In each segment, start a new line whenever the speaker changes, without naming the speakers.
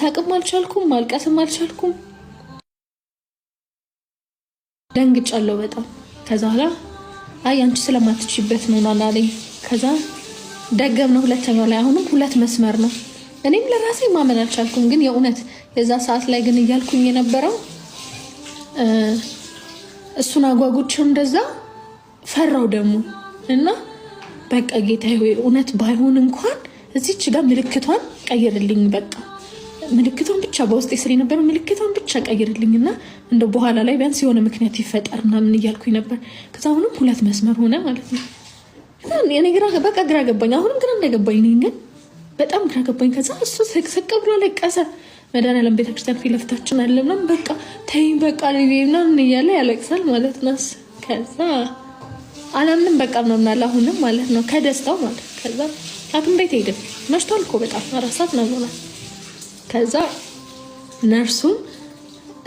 መሳቅም አልቻልኩም ማልቀስም አልቻልኩም ደንግጫለሁ በጣም ከዛ ኋላ አይ አንቺ ስለማትችይበት ነው ናናለኝ ከዛ ደገምነው ሁለተኛው ላይ አሁንም ሁለት መስመር ነው እኔም ለራሴ ማመን አልቻልኩም ግን የእውነት የዛ ሰዓት ላይ ግን እያልኩኝ የነበረው እሱን አጓጉቼው እንደዛ ፈራው ደግሞ እና በቃ ጌታዬ ሆይ እውነት ባይሆን እንኳን እዚች ጋር ምልክቷን ቀይርልኝ በቃ ምልክቷን ብቻ በውስጤ ስሪ ነበር ምልክቷን ብቻ ቀይርልኝና እንደው በኋላ ላይ ቢያንስ የሆነ ምክንያት ይፈጠርና ምን እያልኩኝ ነበር ከዛ አሁንም ሁለት መስመር ሆነ ማለት ነው እኔ በቃ ግራ ገባኝ አሁንም ግራ እንደገባኝ ነኝ ግን በጣም ግራ ገባኝ ከዛ እሱ ሰቅሰቅ ብሎ ለቀሰ መድኃኒዓለም ቤተክርስቲያን ፊት ለፊታችን አለና በቃ ተይኝ በቃ ልቤና ምን እያለ ያለቅሳል ማለት ነው ከዛ አላምንም በቃ ምናምን አለ አሁንም ማለት ነው ከደስታው ማለት ከዛ ሐኪም ቤት ሄድን መሽቷል እኮ በጣም 4 ሰዓት ነው ማለት ከዛ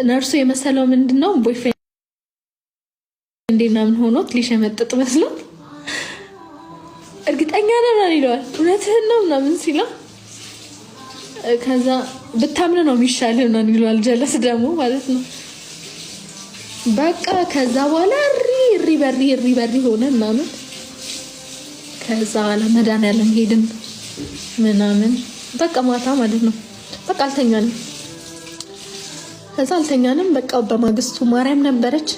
ነርሱ የመሰለው ምንድነው ቦይፍሬንድ እንደና ምን ሆኖት ሊሸመጥጥ መስሎ እርግጠኛ ነኝ ይላል እውነትህን ነው ምናምን ሲላ ከዛ ብታምን ነው የሚሻለው ነው ይላል ጀለስ ደግሞ ማለት ነው በቃ ከዛ በኋላ ሪ በሪ ሆነ ምናምን ከዛ ለመድኃኒዓለም ሄድን ምናምን በቃ ማታ ማለት ነው በቃ አልተኛንም በቃ በማግስቱ ማርያም ነበረች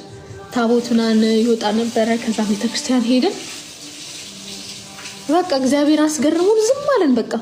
ታቦቱናን ይወጣ ነበረ ከዛ ቤተክርስቲያን ሄድን በቃ እግዚአብሔር አስገርሙን ዝም አለን በቃ